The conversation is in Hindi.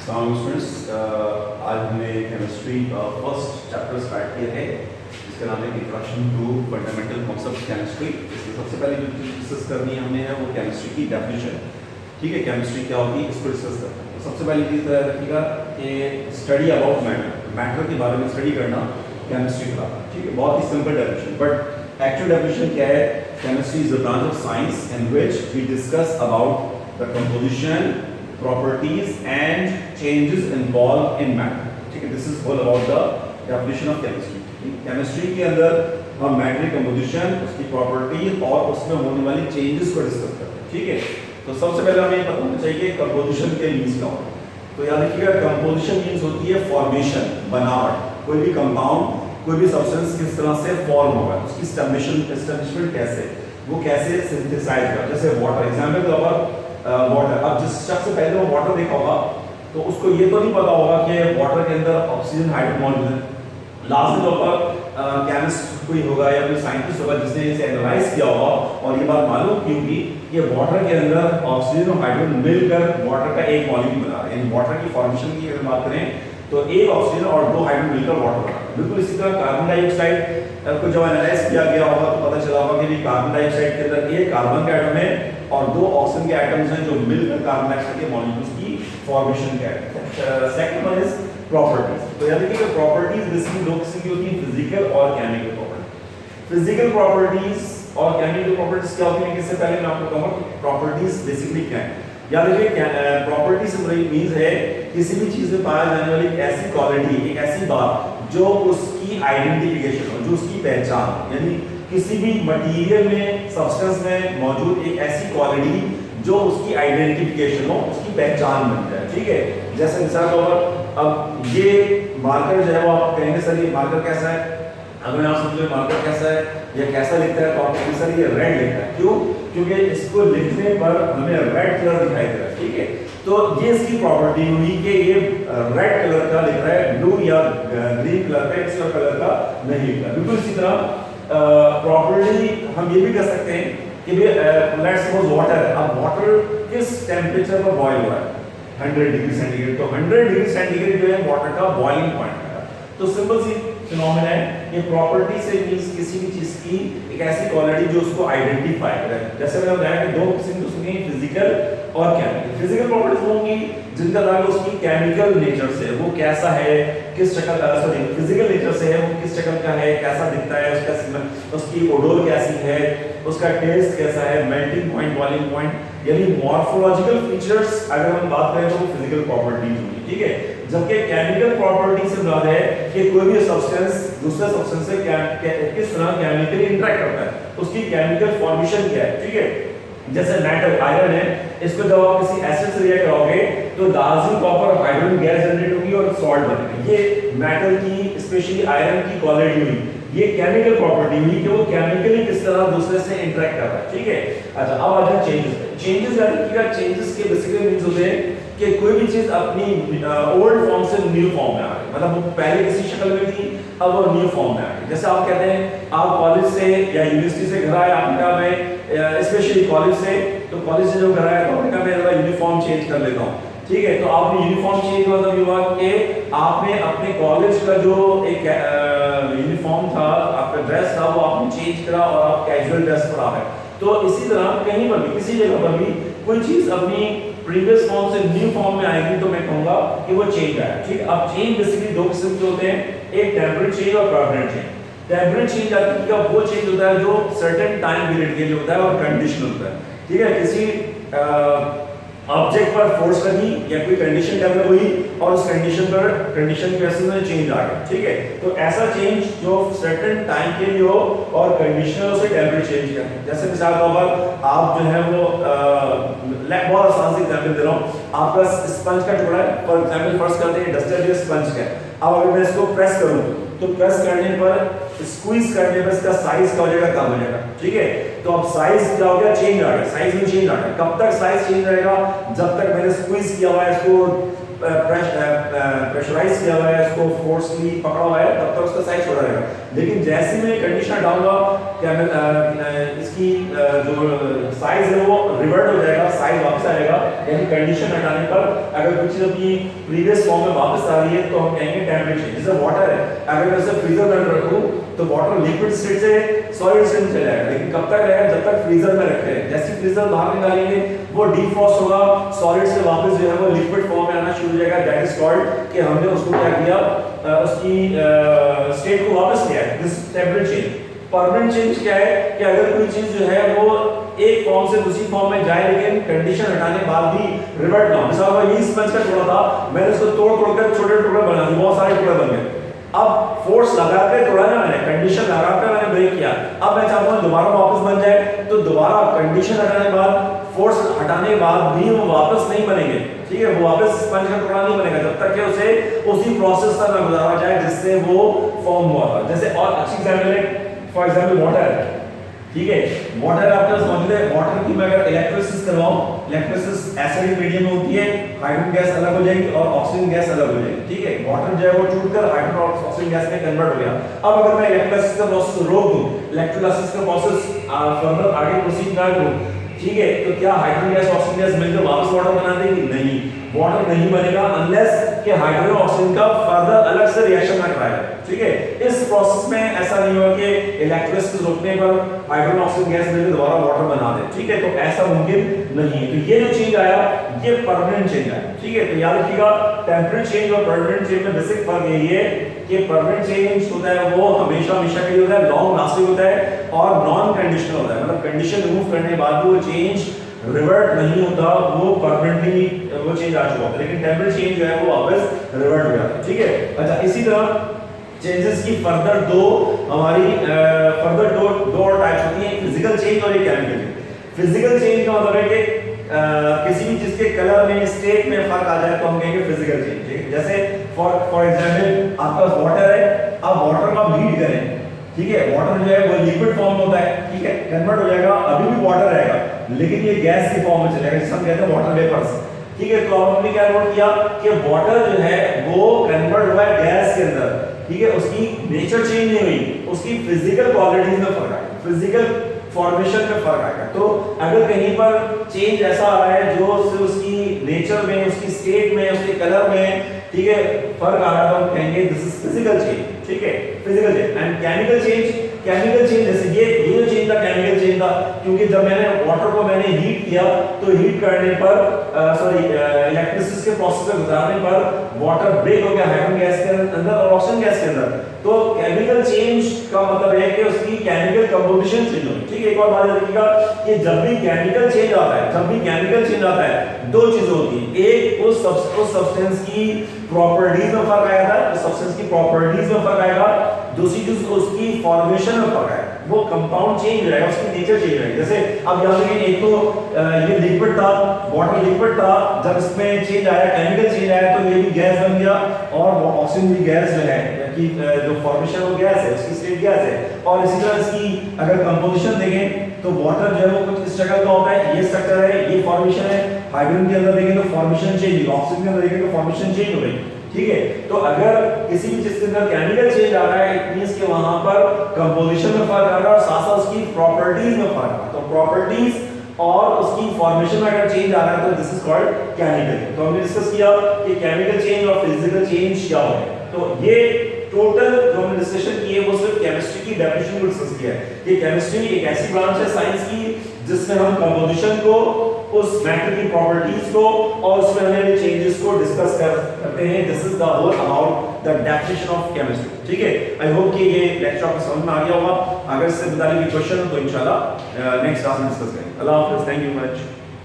स्टूडेंट्स, आज हमने केमिस्ट्री का फर्स्ट चैप्टर स्टार्ट किया है जिसका नाम है introduction to fundamental concepts chemistry. इसमें सबसे पहले जो चीज़ डिस्कस करनी है हमने है वो केमिस्ट्री की डेफिनेशन। ठीक है, केमिस्ट्री क्या होगी इसको डिस्कस करते हैं। तो सबसे पहली चीज़ याद रखिएगा कि स्टडी अबाउट मैटर के बारे में स्टडी करना केमिस्ट्री कहलाता है। ठीक है, बहुत ही simple definition, but actual definition क्या है? Chemistry is the branch of science in which we discuss about the composition, properties and changes involved in matter। ठीक है, this is all about the definition of chemistry। Chemistry के अंदर हम मैटर की कंपोजिशन, उसकी प्रॉपर्टीज और उसमें होने वाली चेंजेस को डिस्कस करते हैं। ठीक है, तो सबसे पहले हमें पता होना चाहिए कंपोजिशन के मीन्स क्या होता है। तो याद रखिएगा, कंपोजिशन मीन्स होती है फॉर्मेशन, बनावट। कोई भी कंपाउंड, कोई भी सब्सटेंस किस तरह से फॉर्म होगा, उसकी एस्टेब्लिशमेंट कैसे, वो कैसे सिंथेसाइज होगा। जैसे वाटर, एग्जाम्पल के तौर पर वाटर। अब जिस शख्स से पहले वो वाटर देखा होगा तो उसको ये तो नहीं पता होगा कि वाटर के अंदर ऑक्सीजन हाइड्रोजन मौजूद है। लास्ट के तौर पर केमिस्ट कोई होगा या कोई साइंटिस्ट होगा जिसने इसे एनालाइज किया होगा और ये बात मालूम की होगी कि वाटर के अंदर ऑक्सीजन और हाइड्रोजन मिलकर वाटर का एक मॉलिक्यूल बना रहे हैं। वाटर की फॉर्मेशन की अगर बात करें तो एक ऑक्सीजन और दो हाइड्रोजन मिलकर वाटर बना। बिल्कुल इसी तरह कार्बन डाइऑक्साइड को जब एनालाइज किया गया होगा तो पता चला होगा कि कार्बन डाइऑक्साइड के अंदर एक कार्बन का एटम है और दो ऑक्सीजन के एटम्स हैं जो मिलकर कार्बन डाइऑक्साइड के मॉलिक्यूल्स की फॉर्मेशन का है। Second one is properties. तो याद रखिए कि प्रॉपर्टीज बेसिकली दो किस्म की होती हैं, फिजिकल और केमिकल प्रॉपर्टी। फिजिकल प्रॉपर्टीज और केमिकल प्रॉपर्टीज क्या होती है, इससे पहले मैं आपको कहूंगा कि प्रॉपर्टीज बेसिकली क्या है। याद रखिए, प्रॉपर्टी से मींस है किसी भी चीज में पाया जाने वाली एक ऐसी क्वालिटी, एक ऐसी बात जो उसकी आइडेंटिफिकेशन हो, जो उसकी पहचान हो। यानी किसी भी मटेरियल में, सब्सटेंस में मौजूद एक ऐसी क्वालिटी जो उसकी आइडेंटिफिकेशन हो, उसकी पहचान बन जाए। ठीक है, जैसे मिसाल के तौर पर अब ये मार्कर जो है वो आप कहेंगे सर ये मार्कर कैसा है। अगर आप समझे मार्कर कैसा है या कैसा लिखता है तो आप कहेंगे सर ये रेड लिखता है। क्यों? क्योंकि इसको लिखने पर हमें रेड कलर दिखाई दे रहा है। ठीक है, तो ये इसकी प्रॉपर्टी हुई कि ये रेड कलर का लिख रहा है, ब्लू या ग्रीन कलर का, एक्स्ट्रा कलर का नहीं लिख रहा। बिल्कुल इसी तरह प्रॉपर्टी हम ये भी कह सकते हैं कि लेट्स सपोज वाटर। अब वाटर किस टेम्परेचर पर बॉईल हो रहा है? 100 डिग्री सेंटीग्रेड। तो 100 डिग्री सेंटीग्रेड जो है वाटर का बॉइलिंग पॉइंट है। तो सिंपल सी फिनोमेना है, ये प्रॉपर्टी से मींस किसी भी चीज की एक ऐसी क्वालिटी जो उसको आइडेंटिफाई करे। जैसे मैंने बताया कि दो किस्म की उसमें फिजिकल और केमिकल। फिजिकल प्रॉपर्टीज होंगी जिनका ताल्लुक उसकी केमिकल नेचर से, वो कैसा है, किस शक्ल का, सॉरी फिजिकल नेचर से है, वो किस शक्ल का है, कैसा दिखता है, उसकी ओडोर कैसी है, उसका टेस्ट कैसा है, मेल्टिंग पॉइंट, बॉइलिंग पॉइंट, यानी मॉर्फोलॉजिकल फीचर्स अगर हम बात करें तो वो फिजिकल प्रॉपर्टीज होंगी। ठीक है, जबकि केमिकल प्रॉपर्टी से मुराद है कि कोई भी सब्सटेंस दूसरे सब्सटेंस से किस तरह केमिकली इंटरेक्ट करता है, उसकी केमिकल फॉर्मेशन क्या है। ठीक है, जैसे मेटल आयरन है, इसको जब आप किसी एसिड से रिएक्ट कराओगे तो लाजिम तौर पर हाइड्रोजन गैस जनरेट होगी और सॉल्ट बनेगा। ये मेटल की, स्पेशली आयरन की क्वालिटी हुई, ये केमिकल प्रॉपर्टी हुई कि वो केमिकली किस तरह दूसरे से इंटरेक्ट कर रहा है। ठीक है, अच्छा अब आ जाए चेंजेस यानी कि चेंजेस के बेसिकली मींस होते हैं कि कोई भी चीज अपनी ओल्ड फॉर्म से न्यू फॉर्म में आ गई, मतलब वो पहले किसी शक्ल में थी अब वो न्यू फॉर्म में आ गई। जैसे आप कहते हैं आप कॉलेज से या यूनिवर्सिटी से घर आए, आपने कहा मैं स्पेशली कॉलेज से, तो कॉलेज से जो घर आया तो आपने कहा मैं जरा यूनिफॉर्म चेंज कर लेता हूँ। ठीक है, तो आपने यूनिफॉर्म चेंज मतलब ये हुआ कि आपने अपने कॉलेज का जो एक यूनिफॉर्म था, आपका ड्रेस था, वो आपने चेंज करा और आप कैजुअल ड्रेस पर आ गए। तो इसी तरह कहीं पर भी, किसी जगह पर भी कोई चीज अपनी प्रीवियस फॉर्म से न्यू फॉर्म में आएगी तो मैं कहूंगा कि वो चेंज आया। ठीक है, अब चेंज बेसिकली दो किस्म के होते हैं, एक टेम्पररी चेंज और परमानेंट चेंज। टेम्पररी चेंज आती है वो चेंज होता है जो सर्टेन टाइम पीरियड के लिए होता है और कंडीशनल होता है। ठीक है, किसी ऑब्जेक्ट पर फोर्स लगी या कोई कंडीशन डेवलप हुई और उस कंडीशन के वजह से चेंज आ गया। ठीक है, तो ऐसा चेंज जो सर्टेन टाइम के लिए हो और कंडीशनल से टेम्परेरी चेंज का। जैसे मिसाल के तौर पर आप जो है वो बहुत आसान से एग्जांपल दे रहा हूँ, आपका स्पंज का टुकड़ा है, फॉर एग्जांपल फर्स्ट करते हैं डस्टर जो स्पंज का है। अब अगर मैं इसको प्रेस करूं तो प्रेस करने पर, स्क्वीज करने पर इसका साइज क्या हो जाएगा, कम हो जाएगा। ठीक है, तो अब साइज क्या हो गया, चेंज आ गया, साइज में चेंज आ गया। कब तक साइज चेंज रहेगा? जब तक मैंने स्क्वीज किया हुआ है, इसको प्रेशराइज किया हुआ है, इसको फोर्सली पकड़ा हुआ है, तब तक उसका साइज छोटा रहेगा। लेकिन जैसे मैं कंडीशनर डालूंगा इसकी जो साइज है वो रिवर्ट हो जाएगा, साइज वापस आएगा, यानी कंडीशन हटाने पर अगर कुछ चीज अपनी प्रीवियस फॉर्म में वापस आ रही है तो हम कहेंगे टेम्परेचर। जैसे वाटर है, अगर मैं उसे फ्रीजर में रखूं तो वाटर लिक्विड स्टेट से सॉलिड स्टेट में चला जाएगा, लेकिन कब तक रहेगा? जब तक फ्रीजर में रखे। जैसे फ्रीजर बाहर निकालेंगे वो डिफ्रॉस्ट होगा, सॉलिड से वापस जो है वो लिक्विड फॉर्म में आना शुरू हो जाएगा। दैट इज कॉल्ड कि हमने उसको क्या किया, उसकी स्टेट को वापस किया। This temperature change. Permanent change क्या है कि अगर कोई चीज जो है वो एक फॉर्म से दूसरी फॉर्म में जाए लेकिन कंडीशन हटाने के बाद भी रिवर्ट ना हो। मिसाल ये स्पंज का टुकड़ा था, मैंने उसको तोड़ कर छोटे टुकड़े बना दिए, बहुत सारे टुकड़े बन गए। अब फोर्स लगा के तोड़ा ना मैंने, कंडीशन लगा कर मैंने ब्रेक किया, अब मैं चाहता हूं दोबारा वापस बन जाए, तो दोबारा कंडीशन हटाने के बाद, फोर्स हटाने के बाद भी वो वापस नहीं बनेंगे, ठीक है? वो वापस स्पंज का टुकड़ा नहीं बनेगा जब तक कि उसे उसी प्रोसेस से ना गुजारा जाए जिससे वो फॉर्म हुआ था। जैसे और अच्छी एग्जांपल है, फॉर एग्जांपल वाटर, ठीक है? वाटर आपके पास मौजूद है, वाटर की मैं अगर इलेक्ट्रोलिसिस करवाऊं, इलेक्ट्रोलिसिस एसिडिक मीडियम में होती है, हाइड्रोजन गैस अलग हो जाएगी और ऑक्सीजन गैस अलग हो जाएगी, ठीक है? वाटर जो है वो टूटकर हाइड्रोजन और ऑक्सीजन गैस में कन्वर्ट हो गया। अब अगर मैं इलेक्ट्रोलिसिस का प्रोसेस रोक दूं, इलेक्ट्रोलिसिस का प्रोसेस फर्दर आगे प्रोसीड ना करूं, ठीक है, तो क्या हाइड्रोजन गैस ऑक्सीजन गैस मिलकर वापस वाटर बना देगी? नहीं, वाटर नहीं बनेगा अनलेस कि हाइड्रोजन ऑक्सीजन का फर्दर अलग से रिएक्शन ना कराए, ठीक है? इस प्रोसेस में ऐसा नहीं होगा कि इलेक्ट्रोलिसिस रोकने पर हाइड्रोजन ऑक्सीजन गैस मिलकर दोबारा वाटर बना दे, ठीक है? तो ऐसा मुमकिन नहीं है। तो ये जो चेंज आया ये परमानेंट चेंज आया, ठीक है? तो याद रखिएगा टेम्परेचर चेंज और परमानेंट चेंज में बेसिक फर्क यही है कि परमानेंट चेंज होता है वो हमेशा के लिए होता है, लॉन्ग लास्टिंग होता है और नॉन कंडीशनल होता है, मतलब कंडीशन रिमूव करने के बाद वो चेंज रिवर्ट नहीं होता, वो परमानेंटली वो चेंज आ चुका होता है। लेकिन टेम्परेचर चेंज जो है वो वापस रिवर्ट हो जाता है, ठीक है? अच्छा, इसी तरह चेंजेस की फर्दर दो हमारी फर्दर दो और टाइप्स होती हैं, फिजिकल चेंज और एक केमिकल चेंज। फिजिकल चेंज का मतलब है कि किसी भी चीज के कलर में, स्टेट में फर्क आ जाए तो हम कहेंगे फिजिकल चेंज, ठीक है? जैसे फॉर एग्जांपल आपका वाटर है, अब वाटर को आप हीट करें, ठीक है? वाटर जो है वो लिक्विड फॉर्म होता है, ठीक है? कन्वर्ट हो जाएगा, अभी भी वाटर रहेगा लेकिन ये गैस की फॉर्म में चलेगा, जिसे हम कहते हैं वाटर वेपर्स, ठीक है? तो अब हमने क्या नोट किया कि वाटर जो है वो कन्वर्ट हुआ है गैस के अंदर, ठीक है? उसकी नेचर चेंज नहीं हुई, उसकी फिजिकल क्वालिटीज में फर्क आया, फिजिकल फॉर्मेशन में फर्क आएगा। तो अगर कहीं पर चेंज ऐसा आ रहा है जो सिर्फ उसकी नेचर में, उसकी स्टेट में, उसके कलर में, ठीक है, फर्क आ रहा है तो हम कहेंगे दिस इज फिजिकल चेंज, ठीक है? Physical change. And chemical change, chemical change जैसे ये जो चेंज था केमिकल चेंज था, क्योंकि जब मैंने वाटर को मैंने हीट किया तो हीट करने पर इलेक्ट्रिसिटी के प्रोसेस से गुजारने पर वाटर ब्रेक हो गया हाइड्रोजन गैस के अंदर और ऑक्सीजन गैस के अंदर। तो केमिकल चेंज का मतलब है कि उसकी केमिकल कंपोजिशन चेंज होगी, ठीक है? एक और बात याद रखिएगा कि जब भी केमिकल चेंज आता है, जब भी केमिकल चेंज आता है, दो चीजें होती हैं, एक उस सब्सटेंस की प्रॉपर्टीज में फर्क आएगा, उस सब्सटेंस की प्रॉपर्टीज में फर्क आएगा, दूसरी चीज उसकी फॉर्मेशन में फर्क आएगा, वो कंपाउंड चेंज हो जाएगा, उसकी नेचर चेंज हो जाएगी। जैसे अब यहाँ देखिए, एक तो ये लिक्विड था, वाटर लिक्विड था, जब इसमें चेंज आया, केमिकल चेंज आया तो ये भी गैस बन गया और ऑक्सीजन भी गैस जो है कि जो फॉर्मेशन वो गैस है, उसकी स्टेट गैस है। और इसी तरह इसकी अगर कंपोजिशन देखें तो वाटर जो है वो कुछ इस शक्ल का होता है, ये स्ट्रक्चर है, ये फॉर्मेशन है। हाइड्रोजन के अंदर देखें तो फॉर्मेशन चेंज हुई, ऑक्सीजन के अंदर देखें तो फॉर्मेशन चेंज हो गई, ठीक है? तो अगर किसी भी चीज के अंदर केमिकल चेंज आ रहा है, इट मींस कि वहां पर कंपोजिशन में फर्क आ रहा है और साथ साथ उसकी प्रॉपर्टीज में फर्क आ रहा है। तो प्रॉपर्टीज और उसकी फॉर्मेशन में अगर चेंज आ रहा है तो दिस इज कॉल्ड केमिकल। तो हमने डिस्कस किया कि केमिकल चेंज और फिजिकल चेंज क्या होता है। तो ये टोटल जो हमने डिस्कशन की है वो सिर्फ केमिस्ट्री की डेफिनेशन को डिस्कस किया है कि केमिस्ट्री एक ऐसी ब्रांच है साइंस की जिसमें हम कंपोजिशन को, उस मैटर की प्रॉपर्टीज को और उसमें होने चेंजेस को डिस्कस करते हैं। This is the whole about the definition of chemistry, ठीक है? आई होप कि ये लेक्चर आपको समझ में आ गया होगा। अगर इससे मुताबिक क्वेश्चन हो तो इंशाल्लाह नेक्स्ट क्लास में डिस्कस करेंगे। अल्लाह हाफिज़, थैंक यू मच।